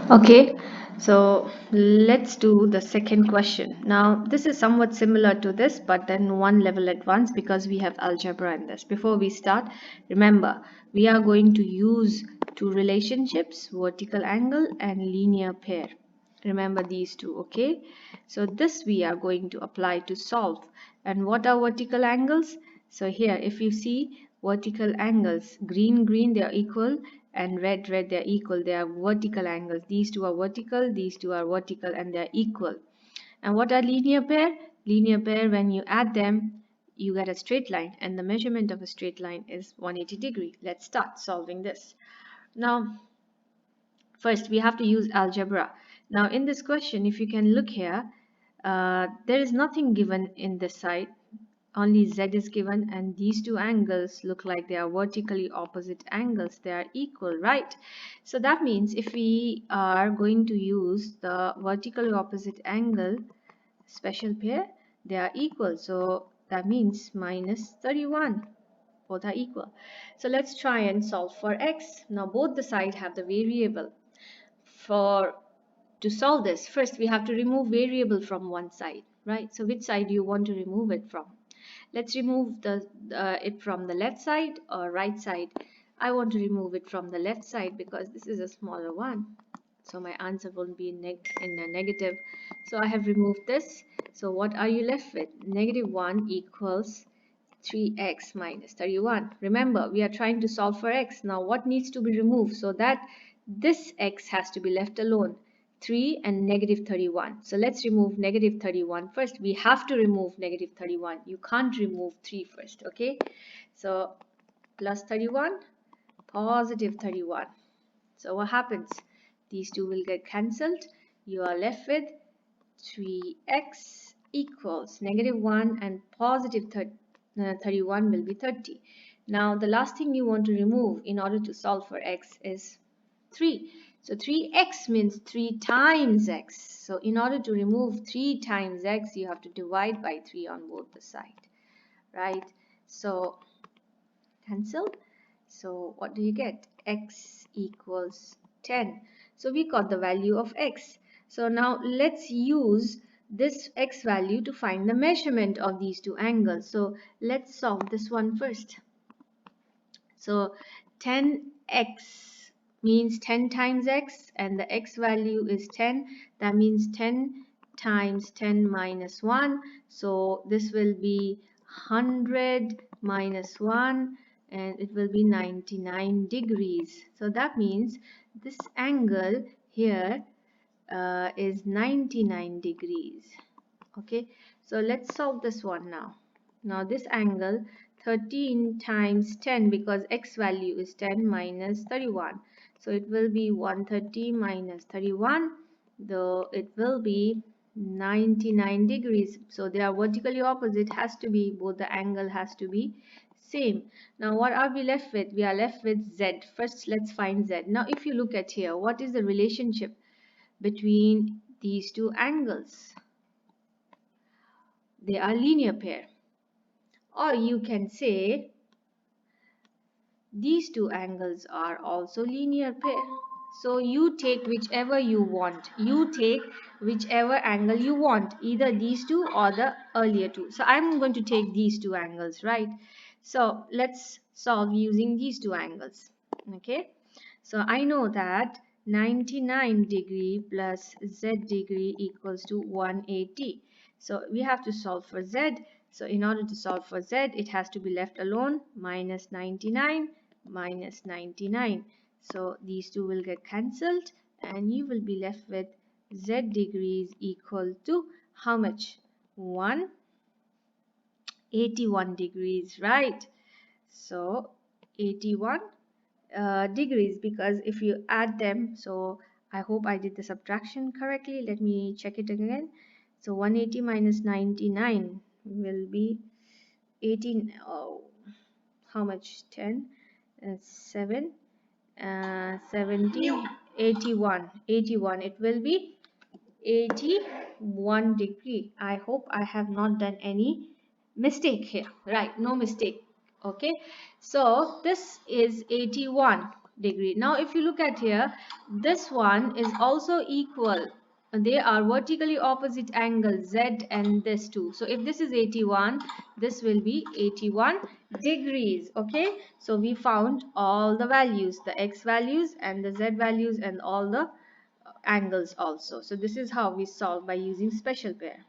Okay, so let's do the second question. Now, this is somewhat similar to this, but then one level advanced because we have algebra in this. Before we start, remember, we are going to use two relationships, vertical angle and linear pair. Remember these two, okay? So this we are going to apply to solve. And what are vertical angles? So here, if you see vertical angles, green, green, they are equal, and red, red, they are equal. They are vertical angles. These two are vertical, these two are vertical, and they are equal. And what are linear pair? Linear pair, when you add them, you get a straight line, and the measurement of a straight line is 180 degree. Let's start solving this. Now, first we have to use algebra. Now in this question, if you can look here, there is nothing given in this side, only z is given, and these two angles look like they are vertically opposite angles. They are equal, right? So that means if we are going to use the vertically opposite angle special pair, they are equal. So that means minus 31. Both are equal. So let's try and solve for x. Now both the sides have the variable. For to solve this, first we have to remove variable from one side, right? So which side do you want to remove it from? Let's remove it from the left side or right side. I want to remove it from the left side because this is a smaller one. So my answer won't be in a negative. So I have removed this. So what are you left with? Negative 1 equals 3x minus 31. Remember, we are trying to solve for x. Now what needs to be removed so that this x has to be left alone? 3 and negative 31. So let's remove negative 31 first. We have to remove negative 31. You can't remove 3 first, okay? So plus 31, positive 31. So what happens? These two will get cancelled. You are left with 3x equals negative 1 and positive 31 will be 30. Now the last thing you want to remove in order to solve for x is 3. So 3x means 3 times x. So in order to remove 3 times x, you have to divide by 3 on both the side, right? So cancel. So what do you get? X equals 10. So we got the value of x. So now let's use this x value to find the measurement of these two angles. So let's solve this one first. So 10x means 10 times x, and the x value is 10. That means 10 times 10 minus 1. So this will be 100 minus 1, and it will be 99 degrees. So that means this angle here is 99 degrees. Okay, so let's solve this one now. Now this angle 13 times 10, because x value is 10 minus 31. So it will be 130 minus 31, though it will be 99 degrees. So they are vertically opposite, has to be, both the angle has to be same. Now what are we left with? We are left with z. First let's find z. Now if you look at here, what is the relationship between these two angles? They are linear pair. Or you can say these two angles are also linear pair. So you take whichever you want. You take whichever angle you want, either these two or the earlier two. So I'm going to take these two angles, right? So let's solve using these two angles. Okay. So I know that 99 degree plus z degree equals to 180. So we have to solve for z. So in order to solve for z, it has to be left alone. Minus 99 minus 99. So these two will get cancelled, and you will be left with z degrees equal to how much? 181 degrees, right? So 81 degrees, because if you add them, so I hope I did the subtraction correctly. Let me check it again. So 180 minus 99 will be 18. Oh, how much? 10, 7, 70, 81. 81. It will be 81 degree. I hope I have not done any mistake here. Right, no mistake. Okay, so this is 81. degree. Now if you look at here, this one is also equal. They are vertically opposite angles Z and this too. So if this is 81, this will be 81 degrees. Okay, so we found all the values, the X values and the Z values and all the angles also. So this is how we solve by using special pair.